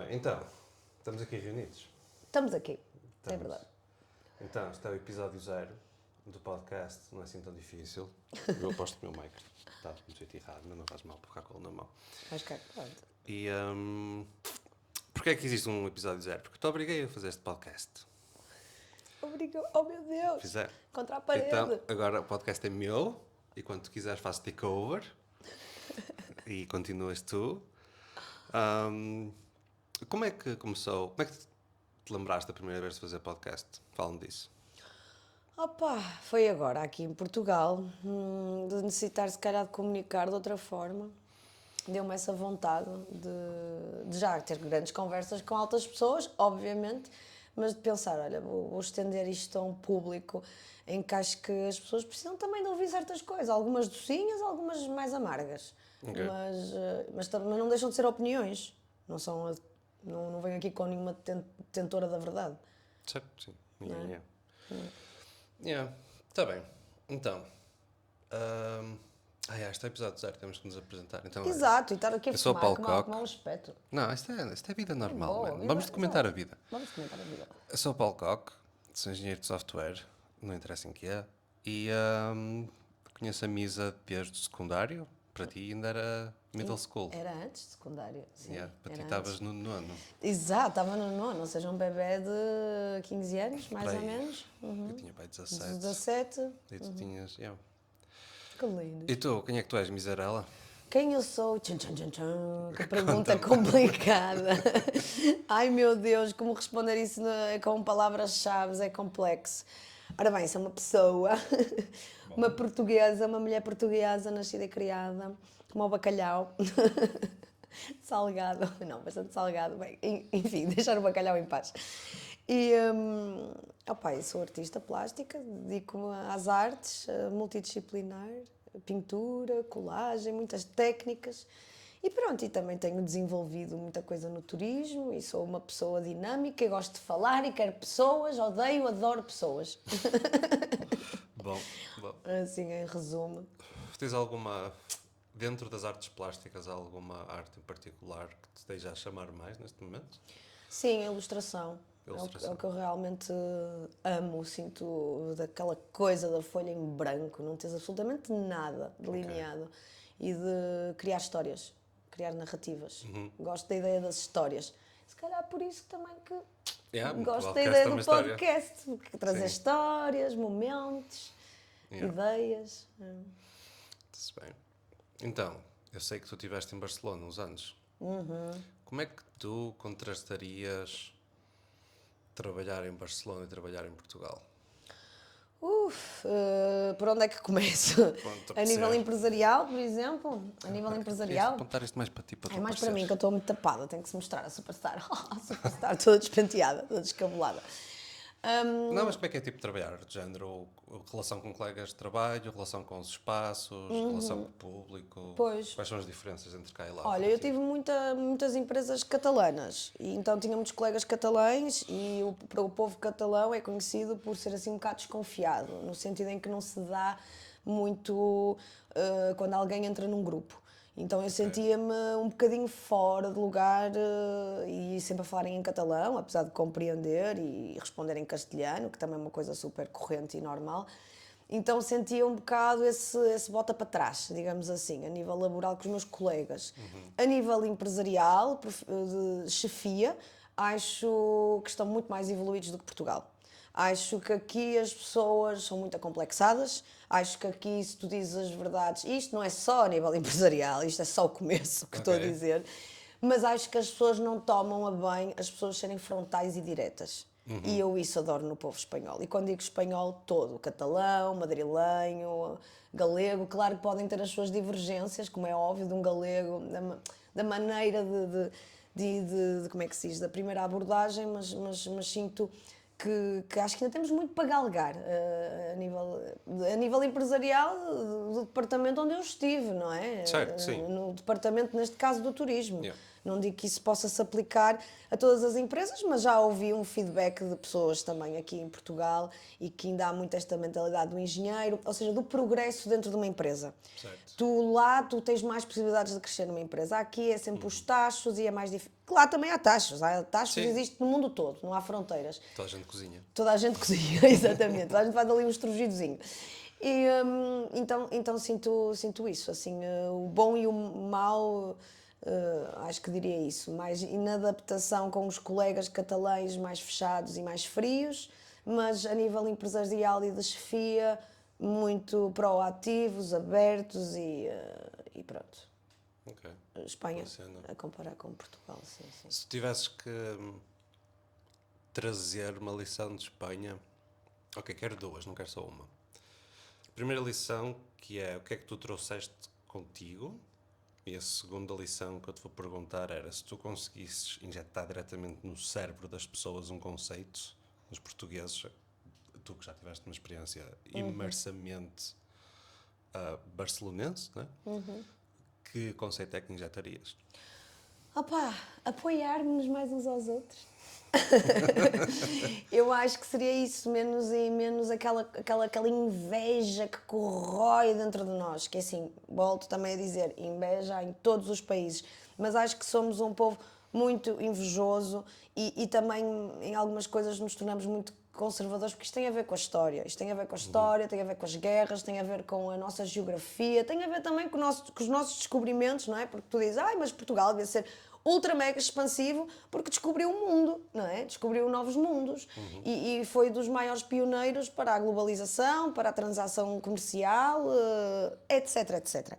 bem, então, estamos aqui reunidos. Estamos aqui, é Estamos. verdade. Então, este é o episódio 0 do podcast, não é assim tão difícil. Eu aposto que o meu mic está no jeito errado, mas não faz mal por ficar com ele na mão. Mas cá, pronto. E porquê é que existe um episódio 0? Porque te obriguei a fazer este podcast. Obrigado. Oh meu Deus! Fizer. Contra a parede. Então, agora o podcast é meu e quando tu quiseres faço takeover e continuas tu. Como é que começou? Como é que te lembraste da primeira vez de fazer podcast? Fala-me disso. Opa, foi agora aqui em Portugal, de necessitar se calhar de comunicar de outra forma. Deu-me essa vontade de já ter grandes conversas com altas pessoas, obviamente, mas de pensar, olha, vou estender isto a um público em que acho que as pessoas precisam também de ouvir certas coisas, algumas docinhas, algumas mais amargas, Ok. mas não deixam de ser opiniões, não venho aqui com nenhuma detentora da verdade. Certo, sim. Yeah. Yeah, está bem. Então, este é o episódio 0, temos que nos apresentar. Então, Exato, e estar aqui a eu sou o fumar Paulo como um Coque. espeto. Não, isto é vida normal, Boa, mano. vida- Vamos documentar a exato. vida. Vamos comentar a vida. Eu sou o Paulo Coque, sou engenheiro de software, não interessa em que é, e conheço a Misa desde o secundário, para ti ainda era middle school. Era antes de secundário, sim. Yeah, para ti era estavas antes. no nono. Exato, estava no nono, ou seja, um bebê de 15 anos, mais Por ou aí. menos. Eu tinha pai 17. 17. E tu tinhas. Yeah. Que lindo. E tu, quem é que tu és, Miserela? Quem eu sou? Tchum, tchum, tchum, tchum. Que pergunta complicada. Ai meu Deus, como responder isso com palavras-chave é complexo. Ora bem, sou uma pessoa, uma portuguesa, uma mulher portuguesa, nascida e criada, como o bacalhau. Salgado, não, bastante salgado. Bem, enfim, deixar o bacalhau em paz. E, eu sou artista plástica, dedico-me às artes, multidisciplinar, pintura, colagem, muitas técnicas. E pronto, e também tenho desenvolvido muita coisa no turismo e sou uma pessoa dinâmica, e gosto de falar e quero pessoas, adoro pessoas. Bom. Assim, em resumo. Tens alguma, dentro das artes plásticas, alguma arte em particular que te esteja a chamar mais neste momento? Sim, a ilustração. Ilustração. É o que eu realmente amo. Sinto daquela coisa da folha em branco, não tens absolutamente nada delineado. E de criar histórias, criar narrativas. Gosto da ideia das histórias. Se calhar por isso também que Yeah, gosto da podcast ideia é uma do história. podcast. Porque trazer Sim. histórias, momentos, Yeah. ideias. Está-se bem. Então, eu sei que tu estiveste em Barcelona uns anos. Como é que tu contrastarias trabalhar em Barcelona e trabalhar em Portugal? Por onde é que começo? Pronto, A nível percebo. empresarial, por exemplo? A nível Queres empresarial? apontar isto mais para ti, para tu É mais para apareceres? mim, que eu estou muito tapada, tenho que se mostrar a superstar. A superstar, toda despenteada, toda descabelada. Não, mas como é que é tipo de trabalhar? De género, relação com colegas de trabalho, relação com os espaços, relação com o público? Pois. Quais são as diferenças entre cá e lá? Olha, eu tive muitas empresas catalanas, e então tinha muitos colegas catalães, e o povo catalão é conhecido por ser assim um bocado desconfiado, no sentido em que não se dá muito quando alguém entra num grupo. Então eu sentia-me um bocadinho fora de lugar e sempre a falarem em catalão, apesar de compreender e responder em castelhano, que também é uma coisa super corrente e normal. Então sentia um bocado esse bota para trás, digamos assim, a nível laboral com os meus colegas. A nível empresarial, de chefia, acho que estão muito mais evoluídos do que Portugal. Acho que aqui as pessoas são muito acomplexadas, acho que aqui se tu dizes as verdades, isto não é só a nível empresarial, isto é só o começo que estou a dizer, mas acho que as pessoas não tomam a bem as pessoas serem frontais e diretas. E eu isso adoro no povo espanhol. E quando digo espanhol todo, catalão, madrilenho, galego, claro que podem ter as suas divergências, como é óbvio, de um galego, da maneira de como é que se diz, da primeira abordagem, mas sinto que acho que ainda temos muito para galgar a nível empresarial do departamento onde eu estive, não é? Certo, sim. No departamento, neste caso, do turismo. Yeah. Não digo que isso possa se aplicar a todas as empresas, mas já ouvi um feedback de pessoas também aqui em Portugal e que ainda há muito esta mentalidade do engenheiro, ou seja, do progresso dentro de uma empresa. Certo. Tu tens mais possibilidades de crescer numa empresa. Aqui é sempre os taxos e é mais difícil. Claro, também há taxos. Sim. Existe no mundo todo, não há fronteiras. Toda a gente cozinha. Toda a gente cozinha, exatamente. Toda a gente faz ali um estrugidozinho. E então sinto isso, assim, o bom e o mau, acho que diria isso, mais inadaptação com os colegas catalães mais fechados e mais frios, mas a nível empresarial e de chefia, muito proativos, abertos e pronto. Ok. Espanha, Funciona. a comparar com Portugal, sim. Se tivesses que trazer uma lição de Espanha, ok, quero duas, não quero só uma. Primeira lição, que é o que é que tu trouxeste contigo, e a segunda lição que eu te vou perguntar era se tu conseguisses injetar diretamente no cérebro das pessoas um conceito, nos portugueses, tu que já tiveste uma experiência imersamente barcelonense, né? Que conceito é que injetarias? Opa, apoiar-nos mais uns aos outros. Eu acho que seria isso, menos aquela inveja que corrói dentro de nós, que assim, volto também a dizer, inveja há em todos os países, mas acho que somos um povo muito invejoso e também em algumas coisas nos tornamos muito conservadores, porque isto tem a ver com a história, tem a ver com as guerras, tem a ver com a nossa geografia, tem a ver também com os nossos descobrimentos, não é? Porque tu dizes, mas Portugal devia ser ultra mega expansivo porque descobriu o mundo, não é? Descobriu novos mundos e foi dos maiores pioneiros para a globalização, para a transação comercial, etc.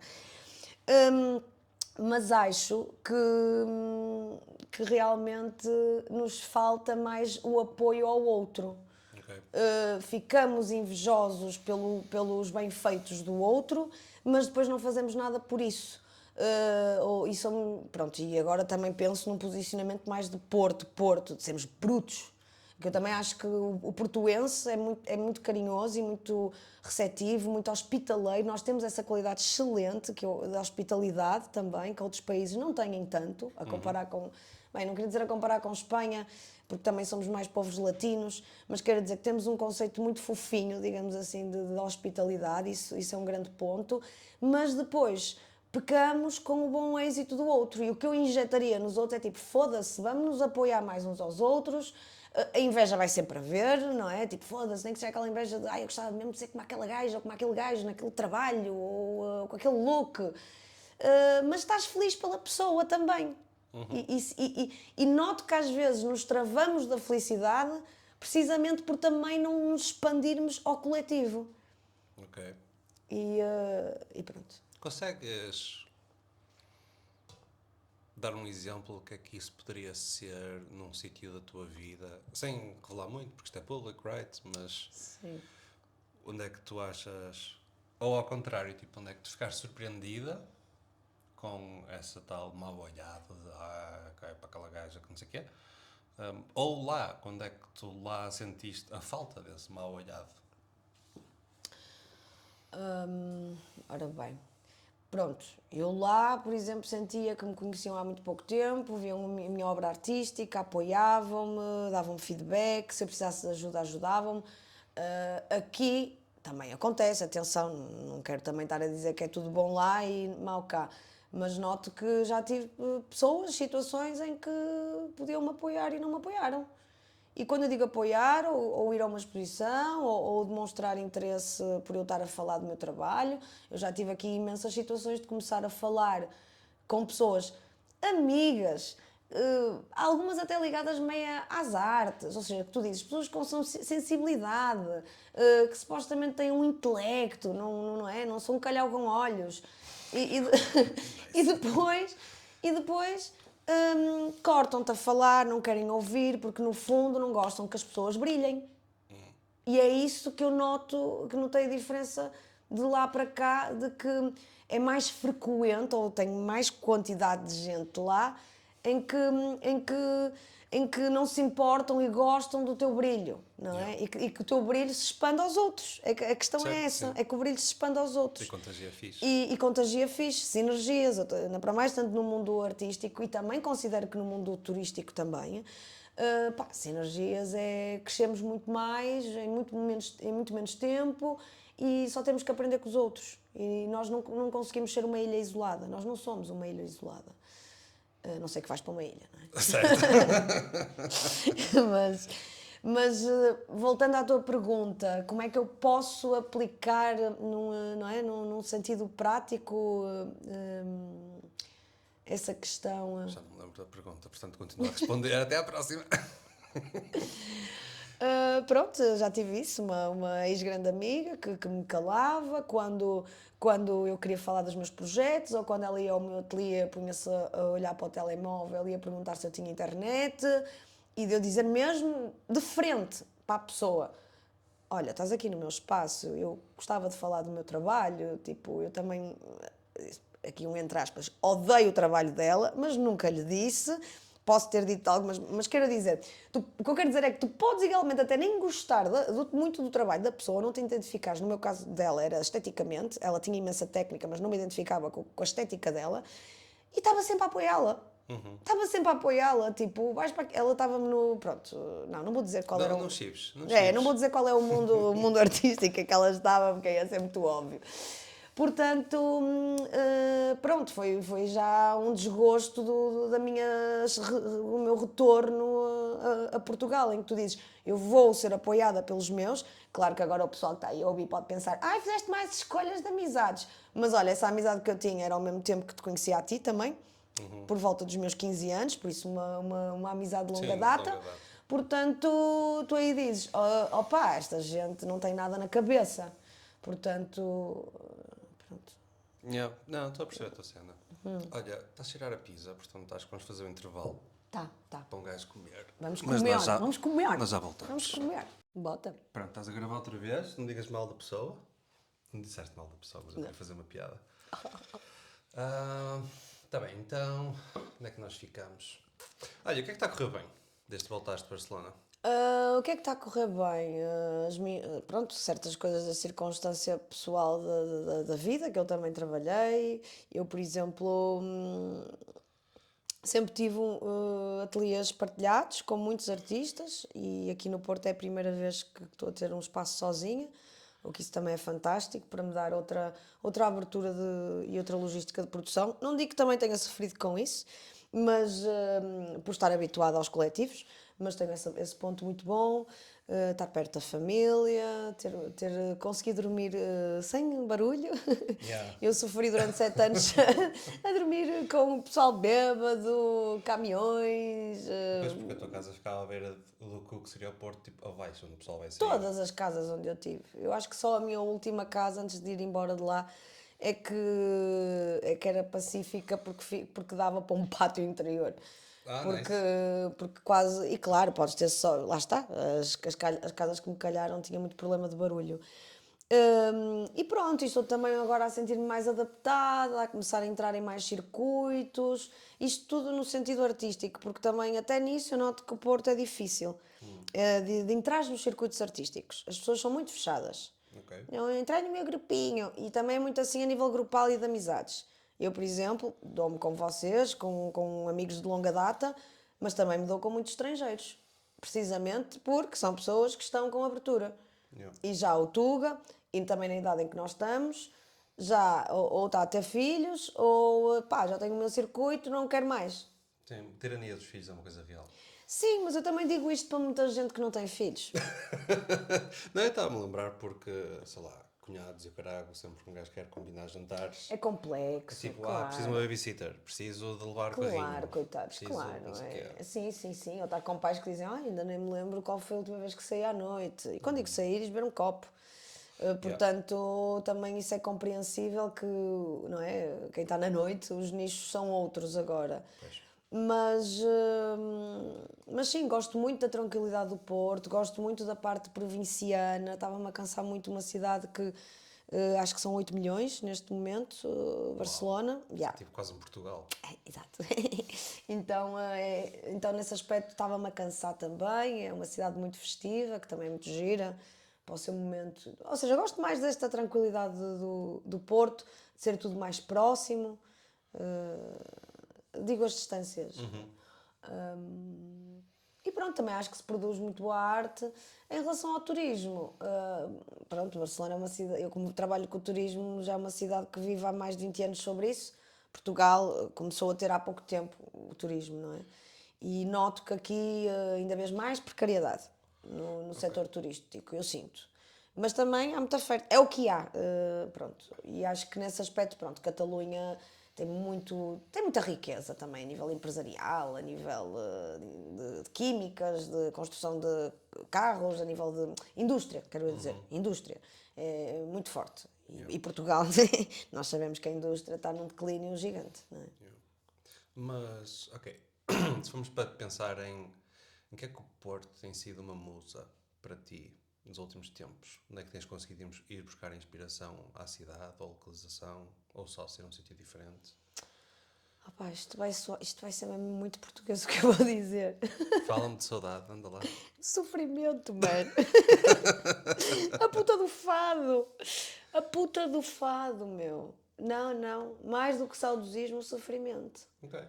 Mas acho que realmente nos falta mais o apoio ao outro. Okay. Ficamos invejosos pelos bem-feitos do outro, mas depois não fazemos nada por isso. Pronto, e agora também penso num posicionamento mais de Porto, de sermos brutos. Que eu também acho que o portuense é muito carinhoso e muito receptivo, muito hospitaleiro. Nós temos essa qualidade excelente da hospitalidade também, que outros países não têm tanto, a comparar com... Bem, não queria dizer a comparar com Espanha, porque também somos mais povos latinos, mas quero dizer que temos um conceito muito fofinho, digamos assim, de hospitalidade, isso é um grande ponto, mas depois pecamos com o bom êxito do outro, e o que eu injetaria nos outros é tipo, foda-se, vamos nos apoiar mais uns aos outros, a inveja vai sempre haver, não é? Tipo, foda-se, nem que seja aquela inveja de eu gostava mesmo de ser como aquela gaja ou como aquele gajo naquele trabalho ou com aquele look, mas estás feliz pela pessoa também. E noto que às vezes nos travamos da felicidade precisamente por também não nos expandirmos ao coletivo. Ok. E pronto. Consegues dar um exemplo do que é que isso poderia ser num sítio da tua vida? Sem revelar muito, porque isto é public, right? Mas Sim. onde é que tu achas... Ou ao contrário, tipo, onde é que tu ficaste surpreendida com essa tal mau olhada de é para aquela gaja que não sei o quê? Ou lá, quando é que tu lá sentiste a falta desse mau olhado? Ora bem, pronto, eu lá, por exemplo, sentia que me conheciam há muito pouco tempo, viam a minha obra artística, apoiavam-me, davam-me feedback, se eu precisasse de ajuda, ajudavam-me. Aqui também acontece, atenção, não quero também estar a dizer que é tudo bom lá e mau cá, mas noto que já tive pessoas, situações em que podiam me apoiar e não me apoiaram. E quando eu digo apoiar, ou ir a uma exposição, ou demonstrar interesse por eu estar a falar do meu trabalho, eu já tive aqui imensas situações de começar a falar com pessoas amigas, algumas até ligadas meio às artes, ou seja, que tu dizes, pessoas com sensibilidade, que supostamente têm um intelecto, não é? Não são um calhau com olhos. E depois cortam-te a falar, não querem ouvir, porque no fundo não gostam que as pessoas brilhem. E é isso que eu notei a diferença de lá para cá, de que é mais frequente, ou tenho mais quantidade de gente lá, em que em que não se importam e gostam do teu brilho, não é? E que o teu brilho se expanda aos outros. A questão Certo, é essa, sim. é que o brilho se expanda aos outros. E contagia fixe. E contagia fixe, sinergias, ainda para mais tanto no mundo artístico e também considero que no mundo turístico também. Sinergias é crescemos muito mais em muito menos tempo e só temos que aprender com os outros. E nós não conseguimos ser uma ilha isolada, nós não somos uma ilha isolada. A não sei que vais para uma ilha, não é? Certo. Voltando à tua pergunta, como é que eu posso aplicar não é, num sentido prático essa questão? Já não me lembro da pergunta, portanto continuo a responder. Até à próxima. Pronto, já tive isso, uma ex-grande amiga que me calava quando eu queria falar dos meus projetos ou quando ela ia ao meu ateliê, punha-se a olhar para o telemóvel e a perguntar se eu tinha internet e de eu dizer mesmo de frente para a pessoa: olha, estás aqui no meu espaço, eu gostava de falar do meu trabalho, tipo, eu também, aqui entre aspas, odeio o trabalho dela, mas nunca lhe disse. Posso ter dito algo, mas quero dizer, o que eu quero dizer é que tu podes igualmente até nem gostar muito do trabalho da pessoa, não te identificares, no meu caso dela era esteticamente, ela tinha imensa técnica, mas não me identificava com a estética dela, e estava sempre a apoiá-la. Estava sempre a apoiá-la, tipo, ela estava-me no, pronto, não vou dizer qual era Não chives. Não não chives. vou dizer qual é o mundo artístico em que ela estava, porque ia ser muito óbvio. Portanto, pronto, foi já um desgosto do meu retorno a Portugal, em que tu dizes, eu vou ser apoiada pelos meus. Claro que agora o pessoal que está aí a ouvir pode pensar, fizeste mais escolhas de amizades. Mas olha, essa amizade que eu tinha era ao mesmo tempo que te conhecia a ti também, por volta dos meus 15 anos, por isso uma amizade de longa Sim, data. longa data. Portanto, tu aí dizes, opá, esta gente não tem nada na cabeça. Portanto, pronto. Yeah. Não, estou a perceber a tua cena. Olha, estás a tirar a pizza, portanto acho que vamos fazer um intervalo Tá. para um gajo comer. Vamos Mas comer, nós já voltamos. Vamos comer. Bota. Pronto, estás a gravar outra vez, não digas mal da pessoa. Não disseste mal da pessoa, mas eu queria fazer uma piada. Tá bem, então, onde é que nós ficamos? Olha, o que é que está a correr bem desde que voltaste de Barcelona? O que é que está a correr bem? Pronto, certas coisas da circunstância pessoal da vida, que eu também trabalhei. Eu, por exemplo, sempre tive ateliês partilhados com muitos artistas e aqui no Porto é a primeira vez que estou a ter um espaço sozinha, o que isso também é fantástico para me dar outra abertura e outra logística de produção. Não digo que também tenha sofrido com isso, mas por estar habituada aos coletivos, mas tenho esse ponto muito bom, estar perto da família, ter conseguido dormir sem barulho. Yeah. Eu sofri durante 7 anos a dormir com o pessoal bêbado, caminhões, Depois porque a tua casa ficava à beira do que seria o Porto, tipo abaixo, onde o pessoal vai sair. todas as casas onde eu tive. Eu acho que só a minha última casa, antes de ir embora de lá, é que era pacífica porque dava para um pátio interior. Porque, Nice. porque quase, e claro, podes ter só, lá está, as casas que me calharam tinham muito problema de barulho. E pronto, estou também agora a sentir-me mais adaptada, a começar a entrar em mais circuitos, isto tudo no sentido artístico, porque também até nisso eu noto que o Porto é difícil de entrar nos circuitos artísticos. As pessoas são muito fechadas. Ok. Eu entrei no meu grupinho e também é muito assim a nível grupal e de amizades. Eu, por exemplo, dou-me com vocês, com amigos de longa data, mas também me dou com muitos estrangeiros. Precisamente porque são pessoas que estão com abertura. Yeah. E já o Tuga, e também na idade em que nós estamos, já ou está a ter filhos, ou pá, já tenho o meu circuito, não quero mais. Sim, tirania dos filhos é uma coisa real. Sim, mas eu também digo isto para muita gente que não tem filhos. Não, eu estava-me a lembrar porque, sei lá, cunhados e o carago, sempre que um gajo quer combinar jantares. É complexo, Tipo, claro. preciso de uma babysitter, preciso de levar o carrinho. Claro, coitados, preciso, claro. não sei o quê. Sim. Ou está com pais que dizem, ainda nem me lembro qual foi a última vez que saí à noite. E quando digo sair, beber um copo. Portanto, também isso é compreensível que, não é? Quem está na noite, os nichos são outros agora. Pois. Mas sim, gosto muito da tranquilidade do Porto, gosto muito da parte provinciana, estava-me a cansar muito uma cidade que Acho que são 8 milhões neste momento, Barcelona. Yeah. Tipo quase em Portugal. Exato. Então, nesse aspecto, estava-me a cansar também. É uma cidade muito festiva, que também é muito gira, para o seu momento. Ou seja, eu gosto mais desta tranquilidade do Porto, de ser tudo mais próximo. Digo as distâncias. E pronto, também acho que se produz muito boa arte. Em relação ao turismo, pronto, Barcelona é uma cidade, eu como trabalho com o turismo, já é uma cidade que vive há mais de 20 anos sobre isso. Portugal começou a ter há pouco tempo o turismo, não é? E noto que aqui ainda vês mais precariedade no setor turístico, eu sinto. Mas também há muita oferta, é o que há, pronto. E acho que nesse aspecto, pronto, Catalunha tem muita riqueza também a nível empresarial, a nível de químicas, de construção de carros, a nível de indústria, quero dizer, indústria. É muito forte. E Portugal, nós sabemos que a indústria está num declínio gigante, não é? Mas, ok, se formos para pensar em que é que o Porto tem sido uma musa para ti nos últimos tempos, onde é que tens conseguido ir buscar inspiração à cidade, ou localização, ou só ser um sítio diferente? Opa, isto vai ser mesmo muito português o que eu vou dizer. Fala-me de saudade, anda lá. Sofrimento, mano. A puta do fado. A puta do fado, meu. Não. Mais do que saudosismo, sofrimento. Ok.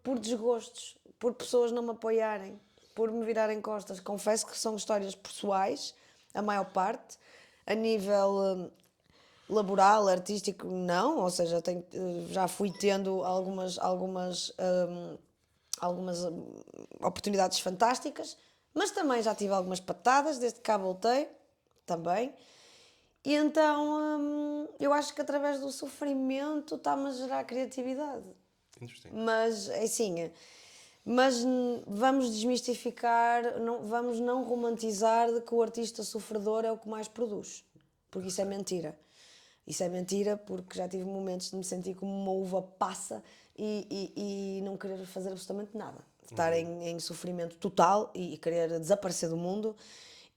Por desgostos, por pessoas não me apoiarem, por me virarem costas. Confesso que são histórias pessoais, a maior parte. A nível laboral, artístico, não. Ou seja, já fui tendo algumas oportunidades fantásticas, mas também já tive algumas patadas, desde que cá voltei, também. E então eu acho que através do sofrimento está-me a gerar criatividade. Interesting. Mas, é assim, vamos desmistificar, vamos não romantizar de que o artista sofredor é o que mais produz. Porque isso é mentira. Isso é mentira porque já tive momentos de me sentir como uma uva passa e não querer fazer absolutamente nada. De estar em sofrimento total e querer desaparecer do mundo.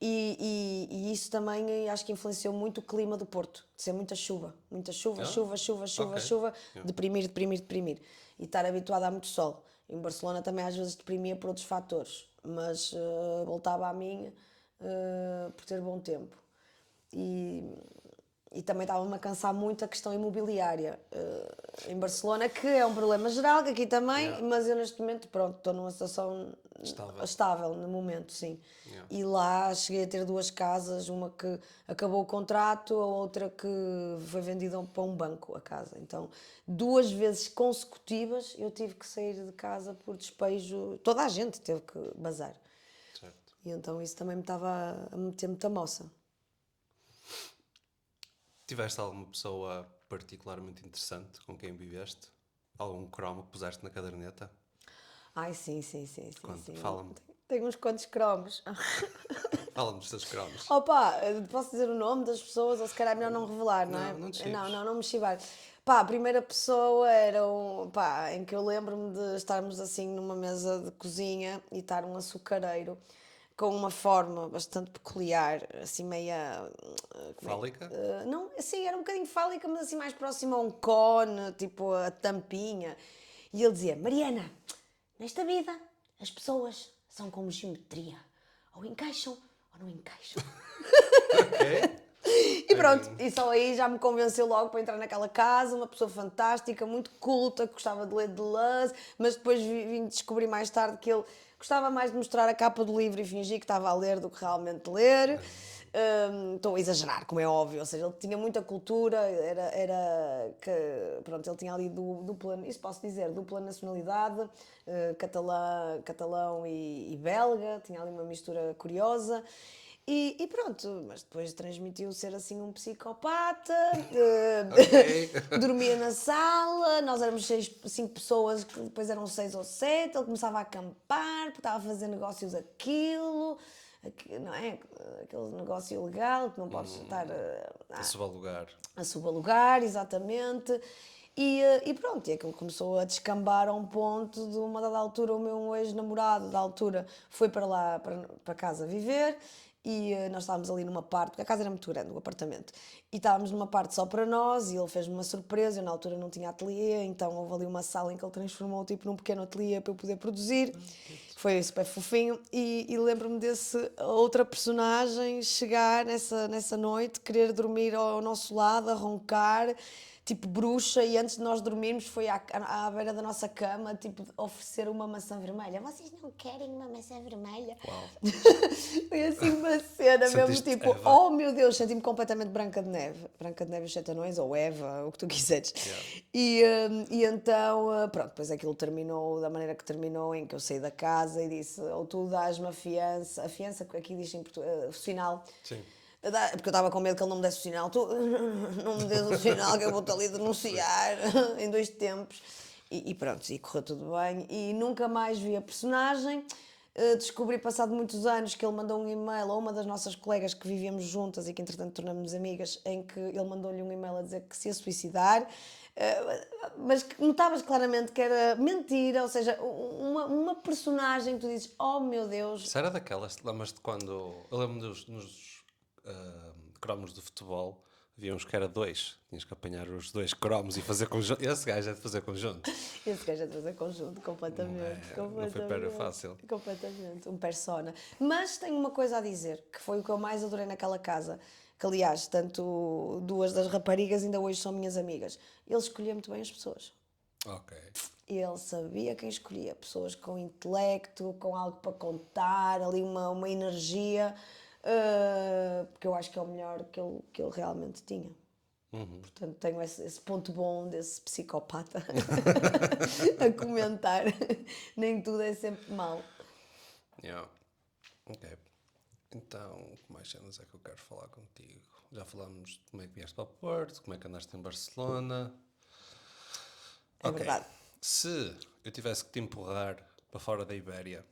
E isso também acho que influenciou muito o clima do Porto. De ser muita chuva. Muita chuva, chuva, chuva, chuva, ok. chuva. Deprimir. E estar habituada a muito sol. Em Barcelona também às vezes deprimia por outros fatores. Mas voltava a mim por ter bom tempo. E também estava-me a cansar muito a questão imobiliária em Barcelona, que é um problema geral, que aqui também, mas eu neste momento, pronto, estou numa situação estável no momento, sim. E lá cheguei a ter 2 casas, uma que acabou o contrato, a outra que foi vendida para um banco, a casa. Então, 2 vezes consecutivas eu tive que sair de casa por despejo, toda a gente teve que bazar. Certo. E então isso também me estava a meter muita moça. Tiveste alguma pessoa particularmente interessante com quem viveste? Algum cromo que puseste na caderneta? Ai, sim. Conta, fala-me. Tenho uns quantos cromos. Fala-me dos teus cromos. Opa, posso dizer o nome das pessoas ou se calhar é melhor não revelar, não é? Não te chives. Não me chivar. Pá, a primeira pessoa era em que eu lembro-me de estarmos assim numa mesa de cozinha e estar um açucareiro com uma forma bastante peculiar, assim meia... Fálica? não, assim, era um bocadinho fálica, mas assim mais próximo a um cone, tipo a tampinha. E ele dizia, Mariana, nesta vida as pessoas são como geometria, ou encaixam ou não encaixam. Ok. E pronto, e só aí já me convenceu logo para entrar naquela casa, uma pessoa fantástica, muito culta, que gostava de ler Deleuze, mas depois vim descobrir mais tarde que ele gostava mais de mostrar a capa do livro e fingir que estava a ler do que realmente ler. Estou a exagerar, como é óbvio, ou seja, ele tinha muita cultura, pronto, ele tinha ali dupla, isso posso dizer, dupla nacionalidade, catalão e belga, tinha ali uma mistura curiosa. E pronto, mas depois transmitiu ser assim um psicopata, dormia na sala, nós éramos 5 pessoas, que depois eram 6 ou 7, ele começava a acampar, porque estava a fazer negócios não é? Aquele negócio ilegal que não podes estar A subalugar. a subalugar, exatamente. E pronto, e aquilo começou a descambar a um ponto de uma dada altura o meu ex-namorado da altura foi para lá, para casa viver e nós estávamos ali numa parte, porque a casa era muito grande, o apartamento, e estávamos numa parte só para nós, e ele fez-me uma surpresa. Eu na altura não tinha ateliê, então houve ali uma sala em que ele transformou tipo num pequeno ateliê para eu poder produzir. Foi super fofinho, e lembro-me desse outra personagem chegar nessa noite, querer dormir ao nosso lado, a roncar, tipo bruxa, e antes de nós dormirmos foi à beira da nossa cama, tipo, oferecer uma maçã vermelha. Vocês não querem uma maçã vermelha? Uau. Foi assim uma cena mesmo, Sentiste tipo, Eva? oh meu Deus, senti-me completamente Branca de Neve. Branca de Neve e os Sete Anões, ou Eva, o que tu quiseres. Yeah. E então, pronto, depois aquilo terminou da maneira que terminou, em que eu saí da casa e disse, ou tu dás-me a fiança, que aqui diz em português, o sinal. Sim. Porque eu estava com medo que ele não me desse o sinal. Tu não me des o sinal que eu vou-te ali denunciar em 2 tempos. E pronto, e correu tudo bem. E nunca mais vi a personagem. Descobri, passado muitos anos, que ele mandou um e-mail a uma das nossas colegas que vivíamos juntas e que entretanto tornamos amigas, em que ele mandou-lhe um e-mail a dizer que se ia suicidar, mas que notavas claramente que era mentira, ou seja, uma personagem que tu dizes, oh meu Deus. Isso era daquelas, lembras-te quando. Eu lembro nos cromos do futebol, havia uns que era 2. Tinhas que apanhar os 2 cromos e fazer conjunto. Esse gajo é de fazer conjunto. Esse gajo é de fazer conjunto, completamente. Não foi para fácil. Completamente, um persona. Mas tenho uma coisa a dizer, que foi o que eu mais adorei naquela casa, que aliás, tanto 2 das raparigas ainda hoje são minhas amigas. Ele escolhia muito bem as pessoas. Ok. Ele sabia quem escolhia, pessoas com intelecto, com algo para contar, ali uma energia, porque eu acho que é o melhor que ele realmente tinha. Portanto, tenho esse ponto bom desse psicopata a comentar. Nem tudo é sempre mau. Yeah. Ok. Então, que mais cenas é que eu quero falar contigo? Já falámos de como é que vieste para o Porto, como é que andaste em Barcelona. É verdade. Se eu tivesse que te empurrar para fora da Ibéria,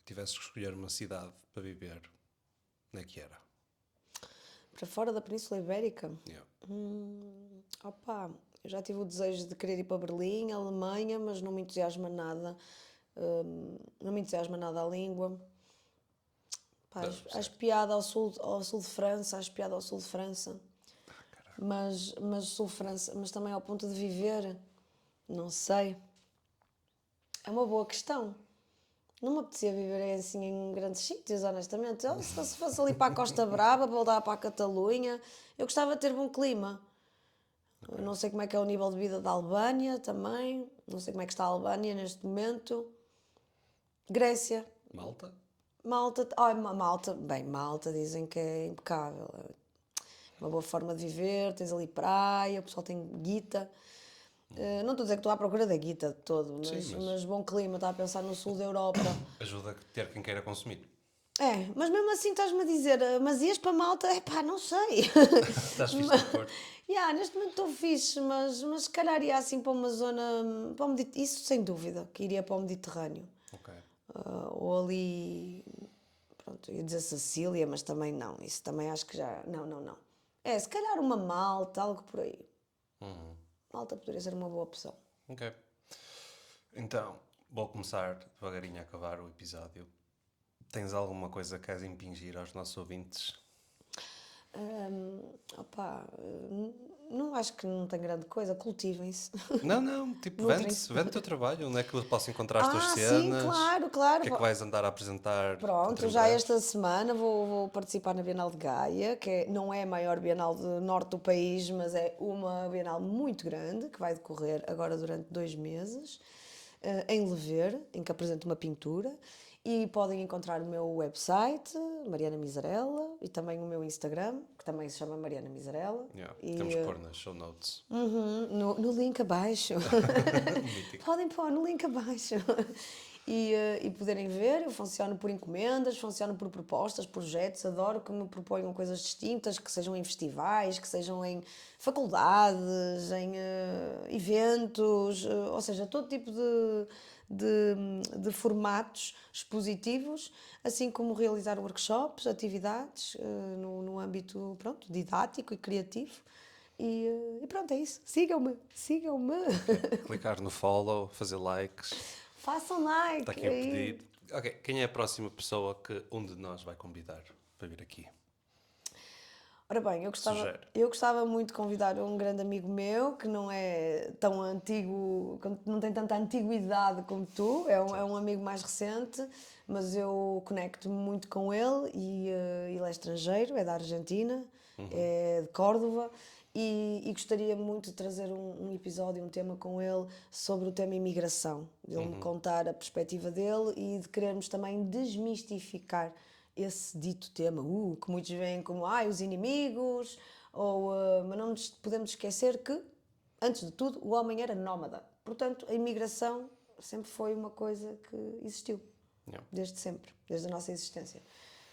tivesse que escolher uma cidade para viver, onde é que era? Para fora da Península Ibérica? Yeah. Opa, eu já tive o desejo de querer ir para Berlim, Alemanha, mas não me entusiasma nada. Não me entusiasma nada a língua. Pá, acho piada ao sul de França, acho piada ao sul de França. Mas sul de França, mas também ao ponto de viver, não sei. É uma boa questão. Não me apetecia viver assim em grandes sítios, honestamente. Se fosse ali para a Costa Brava, para voltar para a Catalunha, eu gostava de ter bom clima. Eu não sei como é que é o nível de vida da Albânia também. Não sei como é que está a Albânia neste momento. Grécia. Malta? Malta, Malta dizem que é impecável. É uma boa forma de viver, tens ali praia, o pessoal tem guita. Não estou a dizer que estou à procura da guita de todo, mas bom clima, está a pensar no sul da Europa. Ajuda a ter quem queira consumir. É, mas mesmo assim estás-me a dizer, mas ias para Malta? Epá, não sei. Estás fixe no Porto? Neste momento estou fixe, mas se calhar ia assim para uma zona, isso sem dúvida, que iria para o Mediterrâneo. Ok. Ou ali, pronto, ia dizer Sicília, mas também não, isso também acho que já, não. É, se calhar uma Malta, algo por aí. Malta poderia ser uma boa opção. Ok. Então, vou começar devagarinho a acabar o episódio. Tens alguma coisa que queres impingir aos nossos ouvintes? Não acho que não tem grande coisa, cultivem-se. Não, tipo, vende o teu trabalho, onde é que eu posso encontrar as tuas Sim, cenas? claro. O que é que vais andar a apresentar? Pronto, já esta semana vou participar na Bienal de Gaia, que não é a maior Bienal do norte do país, mas é uma Bienal muito grande, que vai decorrer agora durante 2 meses, em Lever, em que apresento uma pintura. E podem encontrar o meu website, Mariana Miserella, e também o meu Instagram, que também se chama Mariana Miserella. Yeah, E, temos que pôr nas show notes. no link abaixo. Podem pôr no link abaixo. E poderem ver, eu funciono por encomendas, funciono por propostas, projetos, adoro que me proponham coisas distintas, que sejam em festivais, que sejam em faculdades, em eventos, ou seja, todo tipo de formatos expositivos, assim como realizar workshops, atividades no âmbito, pronto, didático e criativo. E pronto, é isso. Sigam-me. Clicar no follow, fazer likes. Façam like. Está aqui o pedido. Ok, quem é a próxima pessoa que um de nós vai convidar? para vir aqui? Ora bem, Sugere. eu gostava muito de convidar um grande amigo meu, que não é tão antigo, não tem tanta antiguidade como tu, é um amigo mais recente, mas eu conecto-me muito com ele e ele é estrangeiro, é da Argentina, é de Córdoba, e gostaria muito de trazer um episódio, um tema com ele sobre o tema imigração, de ele me contar a perspectiva dele e de querermos também desmistificar esse dito tema, que muitos veem como os inimigos, mas não nos podemos esquecer que, antes de tudo, o homem era nómada. Portanto, a imigração sempre foi uma coisa que existiu, Yeah. desde sempre, desde a nossa existência.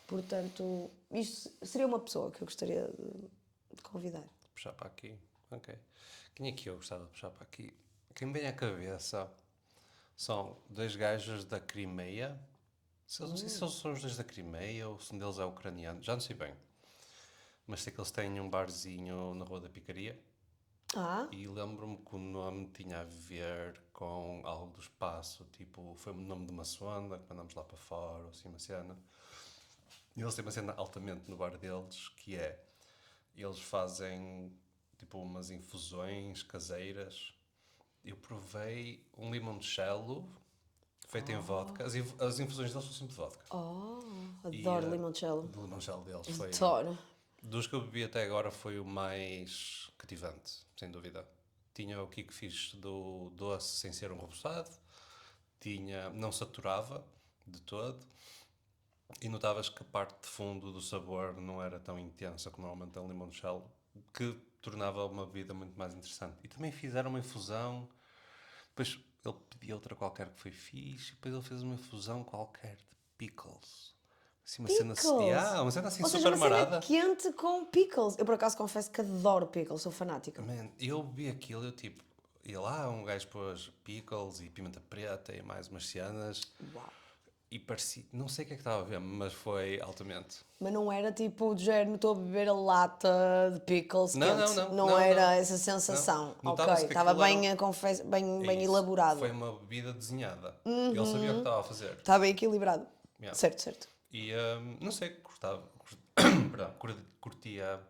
Portanto, isto seria uma pessoa que eu gostaria de convidar. Puxar para aqui. Ok. Quem é que eu gostava de puxar para aqui? Quem vem à cabeça são dois gajos da Crimeia. Não sei se eles são os dois da Crimeia ou se um deles é ucraniano. Já não sei bem. Mas sei que eles têm um barzinho na Rua da Picaria. E lembro-me que o nome tinha a ver com algo do espaço. Tipo, foi o nome de uma sonda que mandamos lá para fora, ou assim, uma cena. E eles têm uma cena altamente no bar deles, que é... Eles fazem, tipo, umas infusões caseiras. Eu provei um limoncello feito em vodka. As infusões deles são sempre de vodka. Adoro limoncello. O limoncello deles foi... Adoro. Dos que eu bebi até agora foi o mais cativante, sem dúvida. Tinha o Kiko fixe do doce sem ser um repousado. Não saturava de todo. E notavas que a parte de fundo do sabor não era tão intensa como normalmente é um limoncello, que tornava uma bebida muito mais interessante. E também fizeram uma infusão, depois ele pediu outra qualquer que foi fixe, e depois ele fez uma infusão qualquer de pickles. Assim, uma cena assim Ou seja, super uma cena marada. quente com pickles. Eu, por acaso, confesso que adoro pickles, sou fanática. Man, eu bebi aquilo, eu tipo, ia lá, um gajo pôs pickles e pimenta preta e mais umas cenas. Uau. E parecia, não sei o que é que estava a ver, mas foi altamente. Mas não era tipo do género, estou a beber a lata de pickles quente. Não era essa sensação. Não. Ok, Notava-se que estava aquilo bem, era... bem isso. elaborado. Foi uma bebida desenhada. Ele sabia o que estava a fazer. Está bem equilibrado. Yeah. Certo. E não sei, perdão, curtia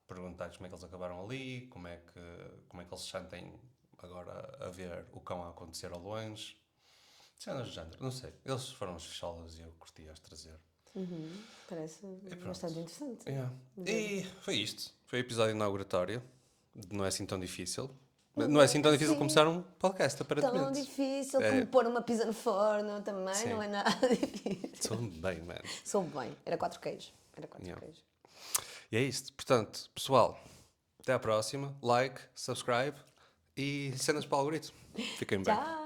perguntar-lhes como é que eles acabaram ali, como é que eles se sentem agora a ver o cão a acontecer ao longe. Cenas do género, não sei. Eles foram as ficholas e eu curti as trazer. Parece bastante interessante. Yeah. E foi isto. Foi o episódio inauguratório. Não é assim tão difícil. Não é assim tão difícil começar um podcast, aparentemente. Tão difícil como pôr uma pizza no forno também, Sim. não é nada difícil. Soube bem, man. Soube bem. Era 4 queijos. Queijos. E é isto. Portanto, pessoal, até à próxima. Like, subscribe e cenas para o algoritmo. Fiquem bem. Tchau!